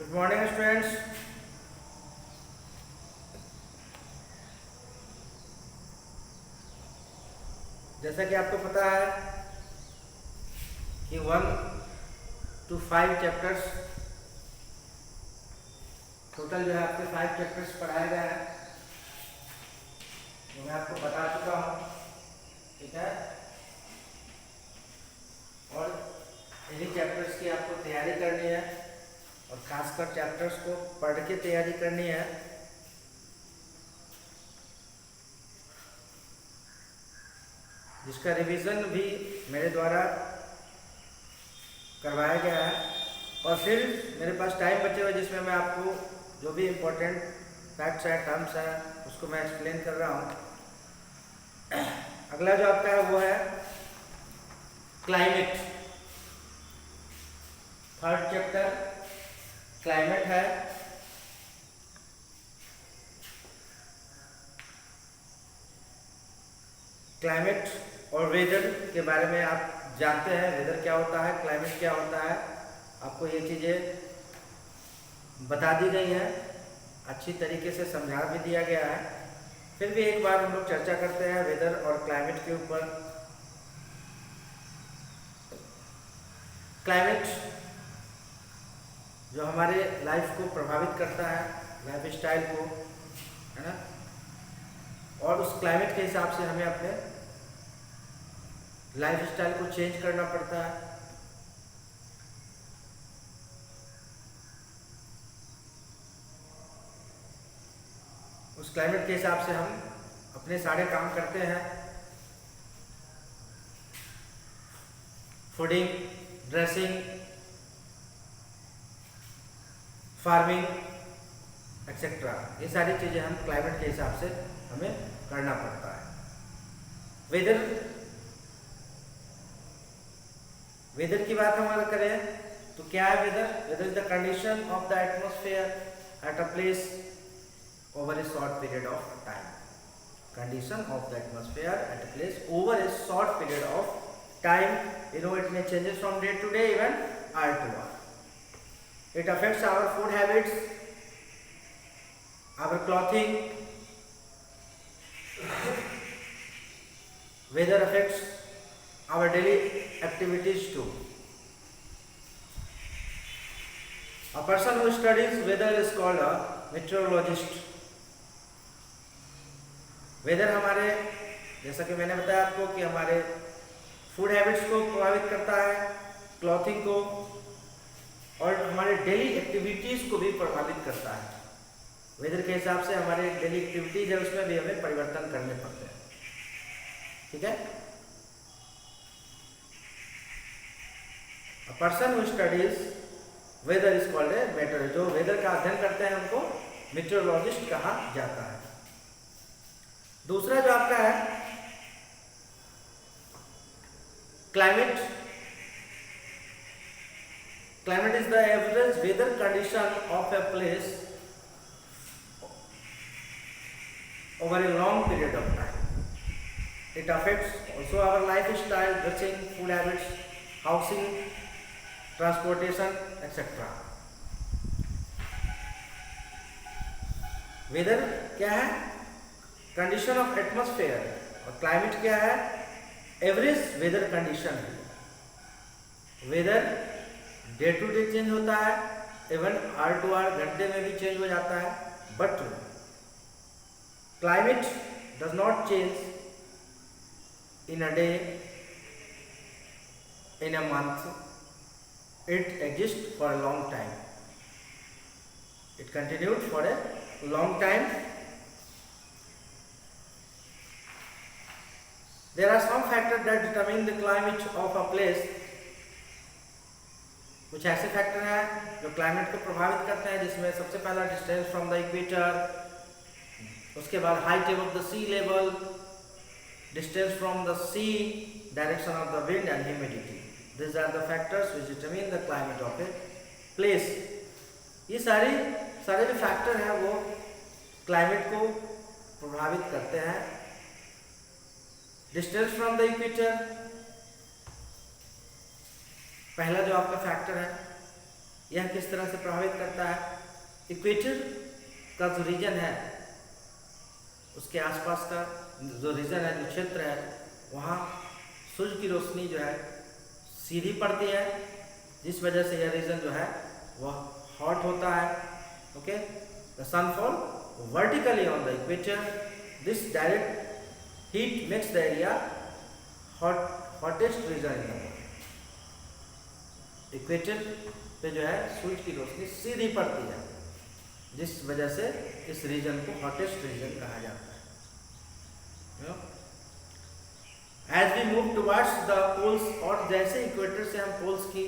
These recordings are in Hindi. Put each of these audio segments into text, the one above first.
Good morning students. जैसा कि आपको पता है कि 1 to 5 चैप्टर्स टोटल जो है आपके 5 चैप्टर्स पढ़ाए गए हैं, जो मैं आपको बता चुका हूँ, ठीक है। और इन्हीं चैप्टर्स की आपको तैयारी करनी है और खासकर चैप्टर्स को पढ़ के तैयारी करनी है। जिसका रिवीजन भी मेरे द्वारा करवाया गया है और फिर मेरे पास टाइम बचे हुए जिसमें मैं आपको जो भी इम्पोर्टेंट फैक्ट्स हैं, टर्म्स हैं, उसको मैं एक्सप्लेन कर रहा हूँ। अगला जो आपका है वो है क्लाइमेट। थर्ड चैप्टर क्लाइमेट है। क्लाइमेट और वेदर के बारे में आप जानते हैं, वेदर क्या होता है, क्लाइमेट क्या होता है, आपको ये चीज़ें बता दी गई हैं, अच्छी तरीके से समझा भी दिया गया है। फिर भी एक बार हम लोग चर्चा करते हैं वेदर और क्लाइमेट के ऊपर। क्लाइमेट जो हमारे लाइफ को प्रभावित करता है, लाइफ स्टाइल को, है ना, और उस क्लाइमेट के हिसाब से हमें अपने लाइफ स्टाइल को चेंज करना पड़ता है। उस क्लाइमेट के हिसाब से हम अपने सारे काम करते हैं, फूडिंग, ड्रेसिंग, फार्मिंग एक्सेट्रा। ये सारी चीज़ें हम क्लाइमेट के हिसाब से हमें करना पड़ता है। वेदर की बात हम अगर करें तो क्या है weather? Weather is the condition of the atmosphere at a place over a short period of time. Condition of the atmosphere at a place over a short period of time. You know, it may changes from day to day, even hour to hour. It affects our food habits, our clothing. Weather affects our daily activities too. A person who studies weather is called a meteorologist. Weather हमारे, जैसा कि मैंने बताया आपको, कि हमारे फूड हैबिट्स को प्रभावित करता है, क्लॉथिंग को, और हमारे डेली एक्टिविटीज़ को भी प्रभावित करता है। वेदर के हिसाब से हमारे डेली एक्टिविटीज़ है उसमें भी हमें परिवर्तन करने पड़ते हैं, ठीक है। A person who studies weather is called a material. जो वेदर का अध्ययन करते हैं उनको मेटेरोलॉजिस्ट कहा जाता है। दूसरा जो आपका है climate. Climate is the average weather condition of a place over a long period of time. It affects also our lifestyle, dressing, food habits, housing, transportation, etc. Weather क्या है? Condition of atmosphere. और क्लाइमेट क्या है? एवरेज वेदर कंडीशन है। Weather day to day change होता है, इवन आवर टू आवर, घंटे में भी चेंज हो जाता है, but climate does not change in a day, in a month. It exists for a long time. It continued for a long time. There are some factors that determine the climate of a place. कुछ ऐसे फैक्टर हैं जो क्लाइमेट को प्रभावित करते हैं, जिसमें सबसे पहला डिस्टेंस फ्रॉम द इक्वेटर, उसके बाद height of the sea level, distance from the sea, direction of the wind and humidity. These are the factors which determine the climate of a place. ये सारे जो फैक्टर हैं वो क्लाइमेट को प्रभावित करते हैं। डिस्टेंस फ्रॉम द इक्वेटर पहला जो आपका फैक्टर है, यह किस तरह से प्रभावित करता है? इक्वेटर का जो रीजन है उसके आसपास का जो रीजन है, जो क्षेत्र है, वहाँ सूर्य की रोशनी जो है सीधी पड़ती है, जिस वजह से यह रीजन जो है वह हॉट होता है। Okay, the sun fall vertically on the equator, this direct heat makes the area hottest region in the world. Equator पे जो है सूर्य की रोशनी सीधी पड़ती है, जिस वजह से इस रीजन को हॉटेस्ट रीजन कहा जाता है। As we move towards the poles, और जैसे इक्वेटर से हम पोल्स की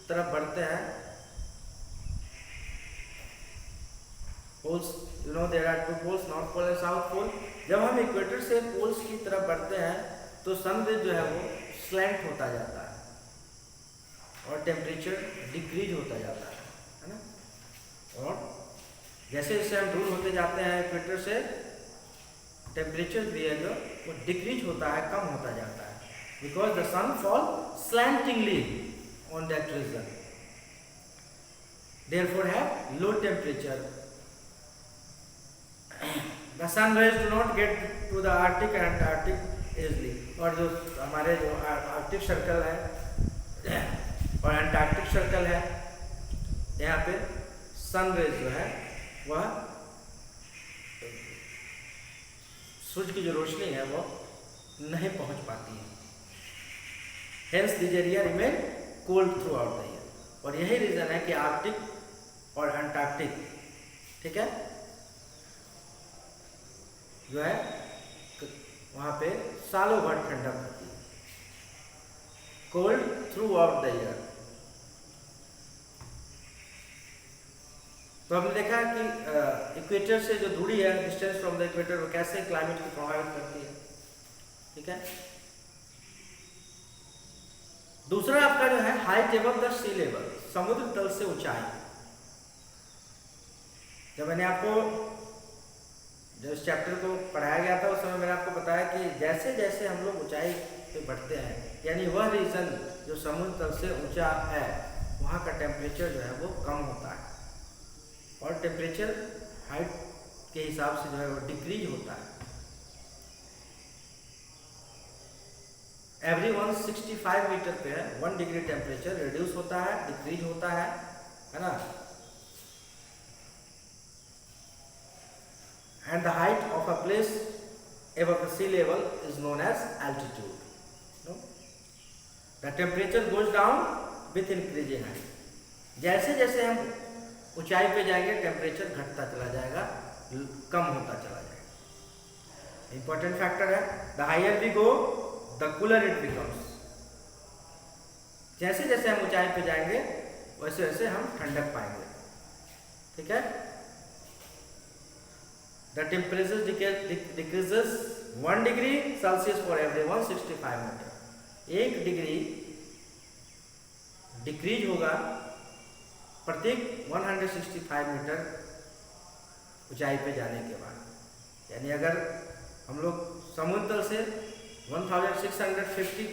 तरफ बढ़ते हैं, poles, you know there are two poles, north pole and south pole. जब हम इक्वेटर से पोल्स की तरफ बढ़ते हैं तो सन जो है वो स्लैंट होता जाता है और टेम्परेचर डिक्रीज होता जाता है ना। और जैसे जैसे हम दूर होते जाते हैं इक्वेटर से, टेम्परेचर भी है जो वो डिक्रीज होता है, कम होता जाता है, because the sun fall slantingly on that region, therefore have low temperature. The sun rays do not get to the Arctic and Antarctic easily, और जो हमारे जो आर्कटिक सर्कल है और अंटार्कटिक सर्कल है, यहाँ पे सन रेज जो है वह सूर्य की जो रोशनी है वो नहीं पहुंच पाती है। Hence this area remain cold through out the year, और यही रीजन है कि आर्कटिक और अंटार्कटिक, ठीक है, जो है वहां पे सालों भर ठंडक होती है, cold through out the year. तो हमने देखा कि इक्वेटर से जो दूरी है, डिस्टेंस फ्रॉम द इक्वेटर, वो कैसे क्लाइमेट को प्रभावित करती है, ठीक है। दूसरा आपका जो है height above the sea level, समुद्र तल से ऊंचाई। जब मैंने आपको जब इस चैप्टर को पढ़ाया गया था उस समय मैंने आपको बताया कि जैसे जैसे हम लोग ऊंचाई पे बढ़ते हैं, यानी वह रीजन जो समुद्र तल से ऊंचा है, वहाँ का टेम्परेचर जो है वो कम होता है, और टेम्परेचर हाइट के हिसाब से जो है वो डिक्रीज होता है। एवरी 165 मीटर पे 1 डिग्री टेम्परेचर रिड्यूस होता है, डिक्रीज होता है ना। And the height of a place above the sea level is known as altitude. No? The temperature goes down with increasing height. जैसे जैसे हम ऊंचाई पे जाएंगे टेम्परेचर घटता चला जाएगा, कम होता चला जाएगा। इंपॉर्टेंट फैक्टर है, the higher we go the cooler it becomes. जैसे जैसे हम ऊंचाई पे जाएंगे वैसे वैसे हम ठंडक पाएंगे, ठीक है। The temperature decreases 1 degree Celsius for every 165 metre. 1 degree decrease होगा प्रत्येक 165 मीटर ऊंचाई पे जाने के बाद। यानी अगर हम लोग समुद्र तल से 1650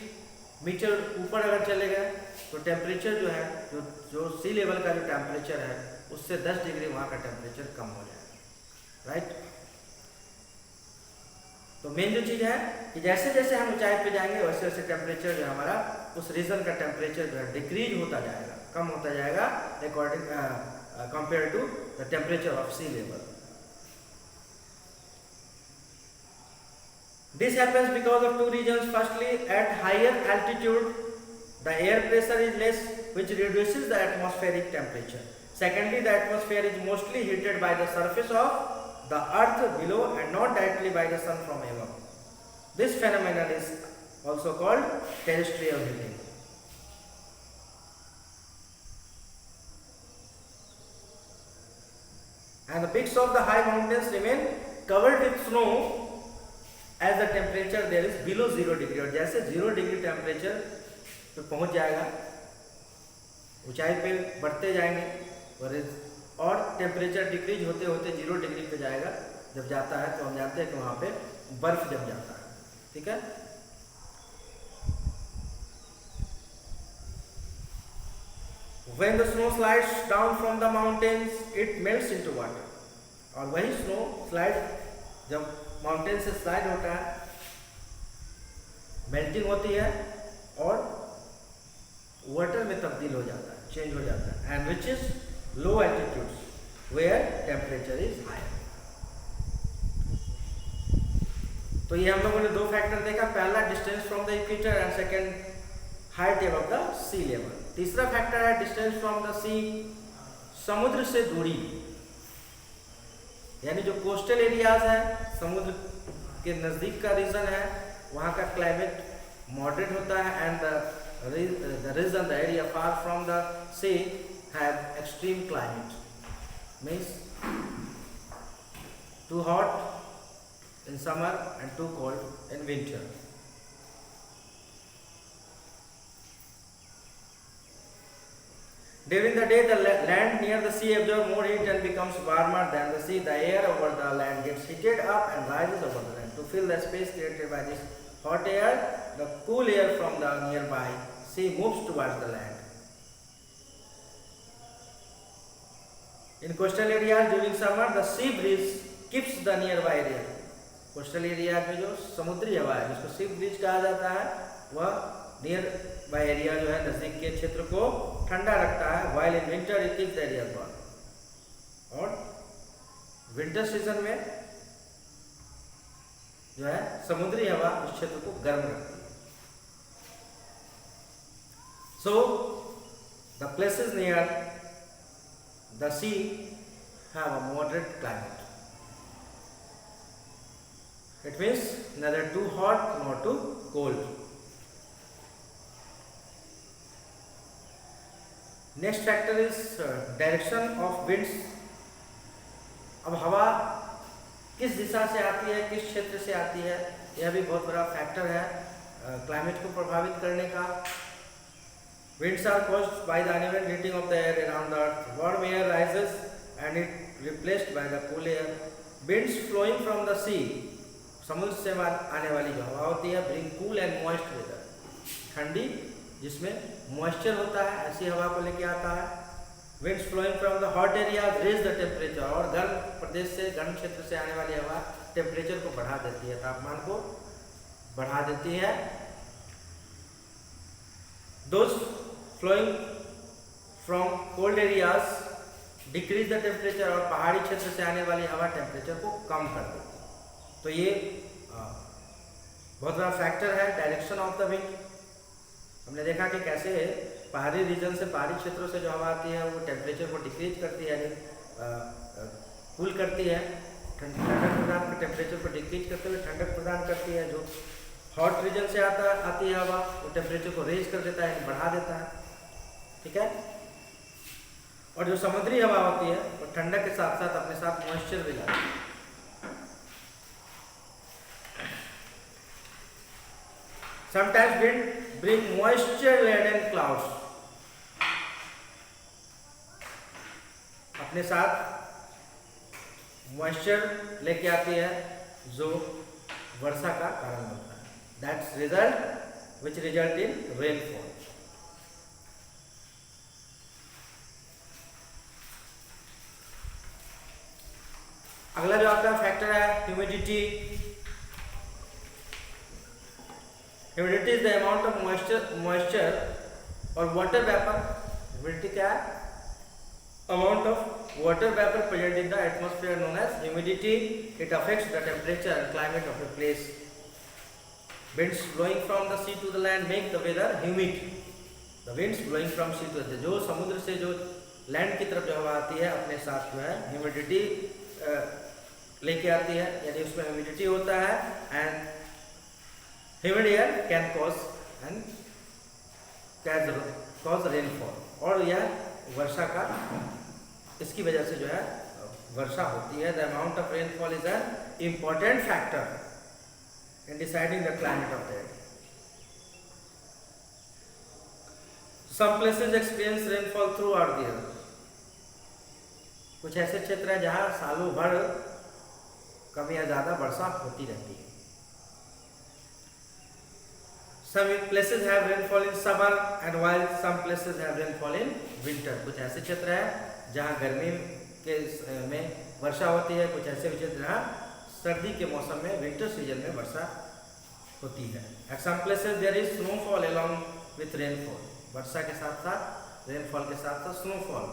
मीटर ऊपर अगर चले गए तो टेम्परेचर जो है जो सी लेवल का जो टेम्परेचर है उससे 10 डिग्री वहाँ का टेम्परेचर कम हो जाएगा, राइट। तो मेन जो चीज़ है कि जैसे जैसे हम ऊंचाई पे जाएंगे वैसे वैसे टेम्परेचर जो हमारा उस रीजन का टेम्परेचर जो है डिक्रीज होता जाएगा, कम होता जाएगा according compare to the temperature of sea level. This happens because of 2 reasons. Firstly, at higher altitude the air pressure is less, which reduces the atmospheric temperature. Secondly, the atmosphere is mostly heated by the surface of the earth below and not directly by the sun from above. This phenomenon is also called terrestrial heating. And the peaks of the high mountains remain covered with snow as the temperature there is below 0 degree. और जैसे 0 डिग्री टेम्परेचर पे पहुंच जाएगा, ऊंचाई पे बढ़ते जाएंगे और टेम्परेचर डिक्रीज होते होते 0 डिग्री पे जाएगा। जब जाता है तो हम जानते हैं कि वहाँ पे बर्फ जम जाता है, ठीक है। When the snow slides down from the mountains, it melts into water. और वही स्नो स्लाइड जब माउंटेन से स्लाइड होता है, मेल्टिंग होती है और वाटर में तब्दील हो जाता है, चेंज हो जाता है, and which is low altitudes where temperature is high. तो ये हम लोगों ने दो फैक्टर देखा, पहला distance from the equator and second height above the sea level. तीसरा फैक्टर है डिस्टेंस फ्रॉम द सी, समुद्र से दूरी, यानी जो कोस्टल एरियाज है, समुद्र के नज़दीक का रीजन है, वहाँ का क्लाइमेट मॉडरेट होता है, and the region the area far from the sea have extreme climate, means too hot in summer and too cold in winter. During the day, the land near the sea absorbs more heat and becomes warmer than the sea. The air over the land gets heated up and rises over the land. To fill the space created by this hot air, the cool air from the nearby sea moves towards the land. In coastal areas during summer, the sea breeze keeps the nearby area. Coastal area में जो समुद्री हवा है, जिसको सी ब्रीज कहा जाता है, वह नियर बाय एरिया जो है, नजदीक के क्षेत्र को ठंडा रखता है। While in winter it keeps the area warm, और विंटर सीजन में जो है समुद्री हवा उस क्षेत्र को गर्म रखती है। So the places near the sea have a moderate climate. It means neither too hot nor too cold. Next factor is direction of winds. अब हवा किस दिशा से आती है, किस क्षेत्र से आती है, यह भी बहुत बड़ा फैक्टर है क्लाइमेट को प्रभावित करने का. Winds are caused by the uneven heating of the air around the earth. Warm air rises and it replaced by the cool air. Winds flowing from the sea, समुद्र से आने वाली जो हवा होती है, bring cool and moist weather, ठंडी जिसमें मॉइस्चर होता है, ऐसी हवा को लेके आता है. Winds flowing from the hot area raise the temperature, और गर्म प्रदेश से, गर्म क्षेत्र से आने वाली हवा टेम्परेचर को बढ़ा देती है, तापमान को बढ़ा देती है. Those flowing from cold areas decrease the temperature, और पहाड़ी क्षेत्र से आने वाली हवा टेम्परेचर को कम कर देती है. तो ये बहुत बड़ा फैक्टर है डायरेक्शन ऑफ द विंड. हमने देखा कि कैसे पहाड़ी रीजन से, पहाड़ी क्षेत्रों से जो हवा आती है वो टेम्परेचर को डिक्रीज करती है, यानी कूल करती है, ठंडक प्रदान, टेम्परेचर को डिक्रीज करते हुए ठंडक प्रदान करती है. जो हॉट रीजन से आती है हवा, वो टेम्परेचर को रेज कर देता है, बढ़ा देता है. ठीक है. और जो समुद्री हवा होती है वो ठंडक के साथ साथ अपने साथ मॉइस्चर भी लाती है. Sometimes wind bring moisture-laden clouds. अपने साथ मॉइस्चर लेके आती है जो वर्षा का कारण बनता है. That's result which result in rainfall. अगला जो आपका फैक्टर है humidity. Humidity is the amount of moisture और वाटर वेपर. ह्यूमिडिटी क्या है? Amount of water vapour present in the atmosphere known as humidity. It affects the temperature and climate of a place. Winds blowing from the sea to the land make the weather humid. The winds blowing from sea to the, जो समुद्र से जो लैंड की तरफ जो हवा आती है अपने साथ जो है ह्यूमिडिटी लेके आती है, यानी उसमें ह्यूमिडिटी होता है. And humid air can cause rainfall, और यह वर्षा का, इसकी वजह से जो है वर्षा होती है. The amount of rainfall is an important factor in deciding the climate of the earth. Some places experience rainfall throughout the year. कुछ ऐसे क्षेत्र हैं जहाँ सालों भर कम या ज़्यादा वर्षा होती रहती है. some places have rainfall in summer and while some places have rainfall in winter. कुछ ऐसे क्षेत्र है जहाँ गर्मी के में वर्षा होती है, कुछ ऐसे क्षेत्र जहाँ सर्दी के मौसम में विंटर सीजन में वर्षा होती है. At some places there is snowfall along with rainfall. वर्षा के साथ साथ रेनफॉल के साथ साथ स्नोफॉल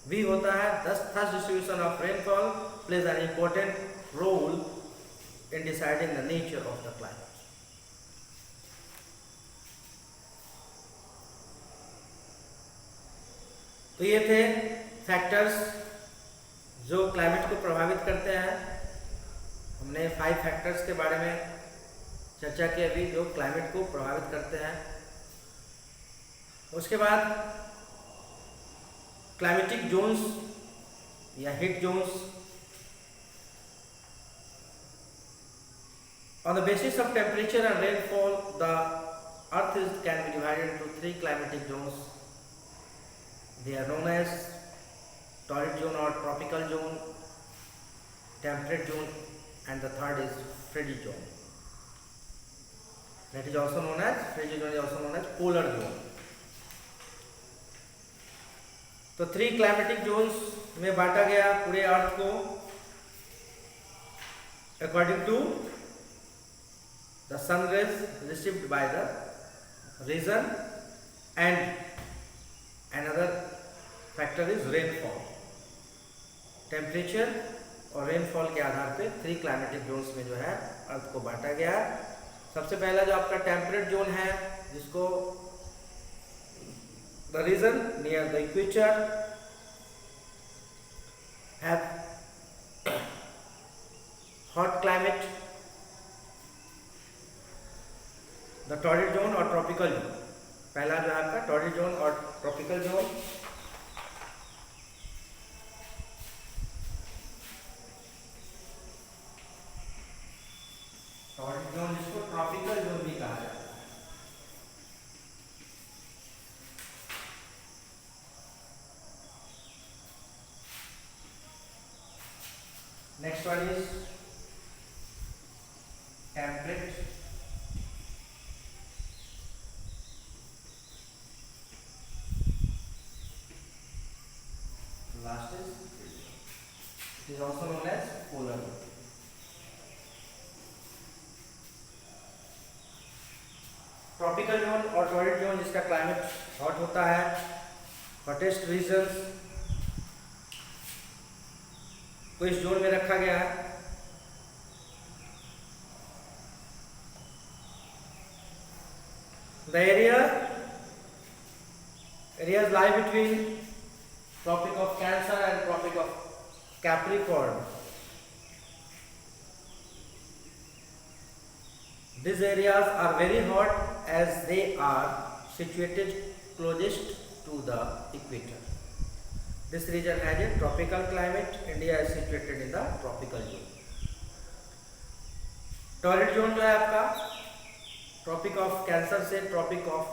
भी होता है. Thus distribution of rainfall plays an important role in deciding the nature of the climate. तो ये थे फैक्टर्स जो क्लाइमेट को प्रभावित करते हैं. हमने 5 फैक्टर्स के बारे में चर्चा की अभी जो क्लाइमेट को प्रभावित करते हैं. उसके बाद क्लाइमेटिक जोन्स या heat zones. On the basis of temperature and rainfall, the earth can be divided into 3 climatic zones. They are known as torrid zone or tropical zone, temperate zone, and the third is frigid zone. That is also known as frigid zone is also known as polar zone. तो 3 climatic zones में बांटा गया पूरे अर्थ को according to the sun rays received by the region, and another factor is rainfall. Temperature और रेनफॉल के आधार पे 3 क्लाइमेटिक जोन्स में जो है अर्थ को बांटा गया. सबसे पहला जो आपका टेम्परेट जोन है जिसको the region near the equator have hot climate, the torrid zone और tropical zone. पहला जो है आपका torrid zone और tropical zone. torrid zone जिसको tropical zone भी कहा जाता है. Next one is temperate. Last is it is also known as polar. Tropical zone और टॉरिड जोन जिसका क्लाइमेट हॉट होता है. हॉटेस्ट रीजन्स को इस जोन में रखा गया है. The areas lie between Tropic of Cancer and Tropic of Capricorn. These areas are very hot as they are situated closest to the equator. This region has a tropical climate. India is situated in the tropical zone. Torrid zone जो है आपका ट्रॉपिक ऑफ कैंसर से ट्रॉपिक ऑफ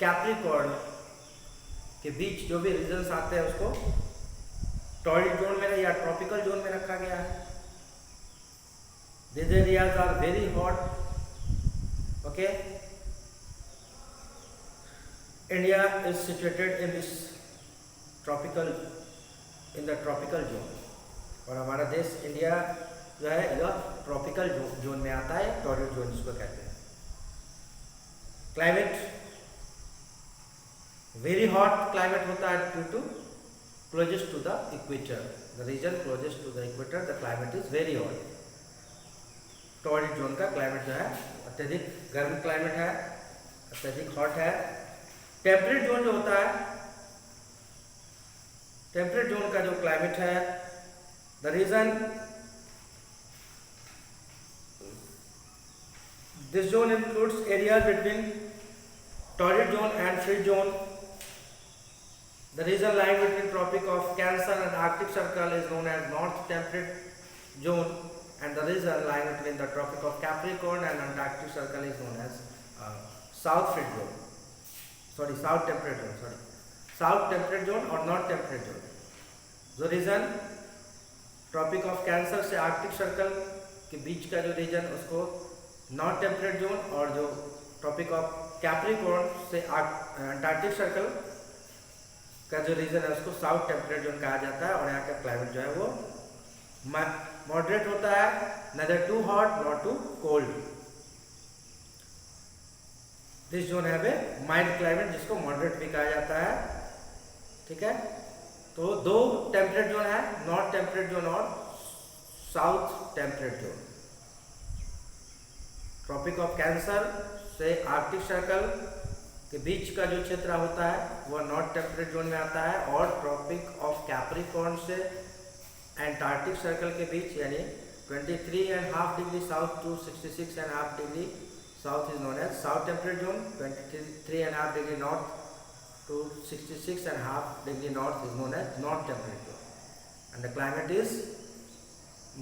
कैप्रिकॉर्न के बीच जो भी रीजन्स आते हैं उसको टॉरिड जोन में या ट्रॉपिकल जोन में रखा गया है. These areas are very hot. Okay. India is situated in this tropical in the tropical zone. और हमारा देश इंडिया जो है यह ट्रॉपिकल जोन में आता है. टॉरिड जोन जिसको कहते हैं. क्लाइमेट वेरी हॉट क्लाइमेट होता है due to closest to the equator. The region closest to the equator the climate is very hot. Torrid zone का क्लाइमेट जो है अत्यधिक गर्म क्लाइमेट है, अत्यधिक हॉट है. टेम्परेट जोन जो होता है, टेम्परेट जोन का जो क्लाइमेट है the region this zone includes areas between torrid zone and frigid zone. The region lying between Tropic of Cancer and Arctic Circle is known as North Temperate Zone, and the region lying between the Tropic of Capricorn and Antarctic Circle is known as South Frigid Zone. South Temperate Zone. South Temperate Zone or North Temperate Zone. जो रीजन ट्रॉपिक ऑफ कैंसर से आर्कटिक सर्कल के बीच का जो रीजन उसको नॉर्थ टेम्परेट जोन और जो ट्रॉपिक ऑफ कैप्रिकॉर्न से अंटार्कटिक सर्कल का जो रीजन है उसको साउथ टेम्परेट जोन कहा जाता है, और यहाँ का क्लाइमेट जो है वो मॉडरेट होता है, neither too hot nor too cold. This zone है वे माइल्ड क्लाइमेट, जिसको मॉडरेट भी कहा जाता है। ठीक है, तो दो टेम्परेट जोन है, नॉर्थ टेम्परेट जोन और south temperate zone. Tropic of Cancer से आर्कटिक सर्कल के बीच का जो क्षेत्र होता है वह नॉर्थ टेम्परेट जोन में आता है, और ट्रॉपिक ऑफ कैप्रिकॉर्न से एंटार्कटिक सर्कल के बीच यानी 23.5 degree south to 66.5 degree south is known as south temperate zone, 23.5 degree north to 66.5 degree north is known as north temperate zone, and the climate is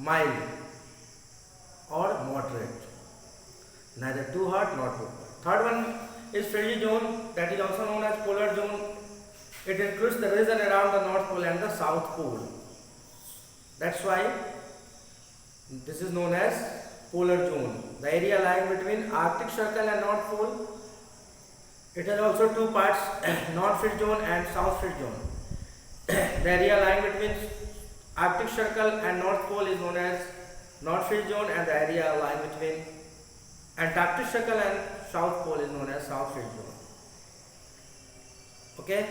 mild or moderate, neither too hot nor too cold. Third one is frigid zone, that is also known as polar zone. It includes the region around the north pole and the south pole. That's why this is known as polar zone. The area lying between Arctic Circle and North Pole. It has also two parts, North Fridge Zone and South Fridge Zone. The area lying between Arctic Circle and North Pole is known as North Fridge Zone, and the area lying between Antarctic Circle and South Pole is known as South Fridge Zone. Okay,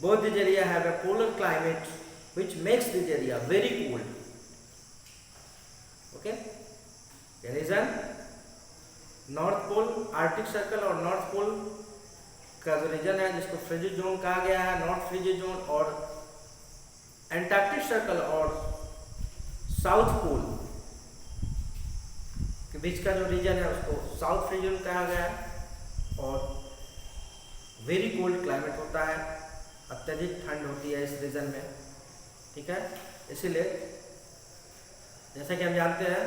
both these areas have a polar climate which makes this area very cold. Okay, the reason North Pole, Arctic Circle और North Pole का जो रीजन है जिसको फ्रिजिड जोन कहा गया है, नॉर्थ फ्रिजिड जोन, और एंटार्क्टिक सर्कल और साउथ पोल के बीच का जो रीजन है उसको साउथ फ्रिजिड जोन कहा गया है, और वेरी कोल्ड क्लाइमेट होता है, अत्यधिक ठंड होती है इस रीजन में। ठीक है, इसीलिए जैसा कि हम जानते हैं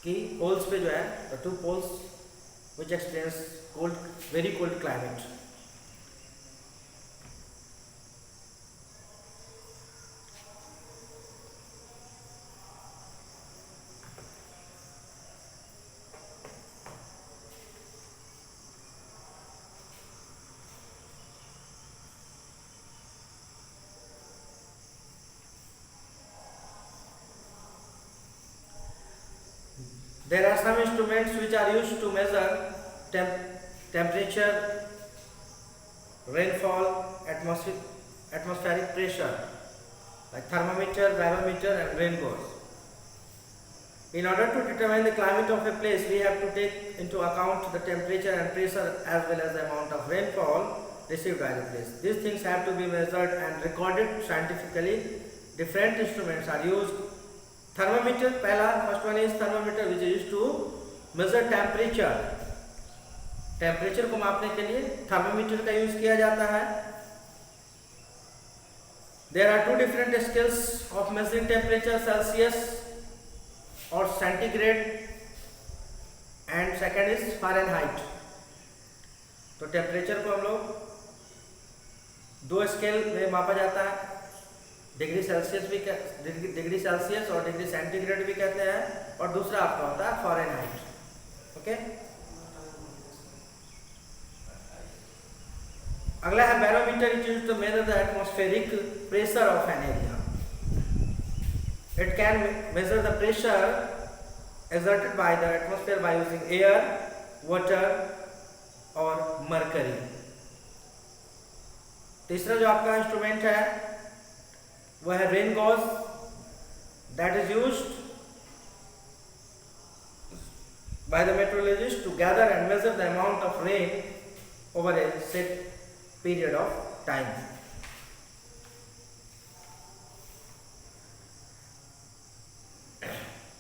कि पोल्स पे जो है the two poles which experience cold, very cold climate. There are some instruments which are used to measure temperature, rainfall, atmospheric pressure, like thermometer, barometer and rain gauge. In order to determine the climate of a place, we have to take into account the temperature and pressure as well as the amount of rainfall received by the place. These things have to be measured and recorded scientifically. Different instruments are used. Thermometer, first one is thermometer, which is used to measure temperature. Temperature को मापने के लिए थर्मोमीटर का यूज किया जाता है। There are two different scales of measuring temperature, Celsius और centigrade, and second is Fahrenheit. तो टेम्परेचर को हम लोग दो स्केल में मापा जाता है, डिग्री सेल्सियस और डिग्री सेंटीग्रेड भी कहते हैं, और दूसरा आपका होता है फ़ारेनहाइट। ओके, अगला है barometer, it used to measure the atmospheric pressure of an area. It can measure the pressure exerted by the atmosphere by using air, water और मरकरी। तीसरा जो आपका इंस्ट्रूमेंट है वह है rain gauge, that is used by the meteorologist to gather and measure the amount of rain over a set period of time.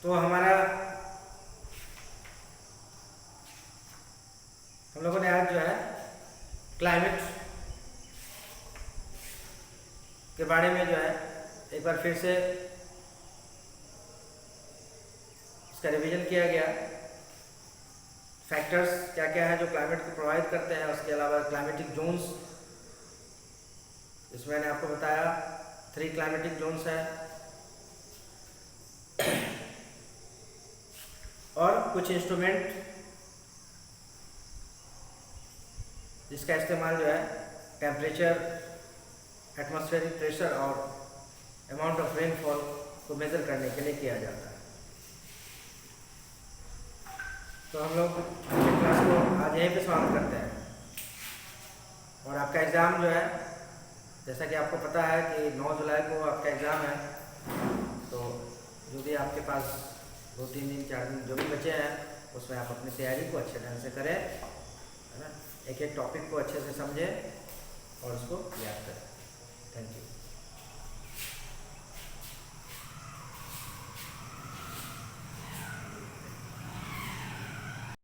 तो हमारा हम लोगों ने आज जो है क्लाइमेट के बारे में जो है एक बार फिर से इसका रिवीजन किया गया। फैक्टर्स क्या क्या है जो क्लाइमेट को प्रभावित करते हैं, उसके अलावा क्लाइमेटिक जोन्स, इसमें मैंने आपको बताया 3 क्लाइमेटिक जोन्स हैं, और कुछ इंस्ट्रूमेंट जिसका इस्तेमाल जो है टेम्परेचर, एटमॉस्फेरिक प्रेशर और अमाउंट ऑफ रेनफॉल को मेज़र करने के लिए किया जाता है। तो हम लोग क्लास को आज यहीं पे समाप्त करते हैं। और आपका एग्ज़ाम जो है, जैसा कि आपको पता है कि 9 जुलाई को आपका एग्ज़ाम है, तो जो भी आपके पास 2-3 दिन 4 दिन जो भी बचे हैं उसमें आप अपनी तैयारी को अच्छे ढंग से करें, है ना। एक एक टॉपिक को अच्छे से समझें और उसको याद करें। Thank you.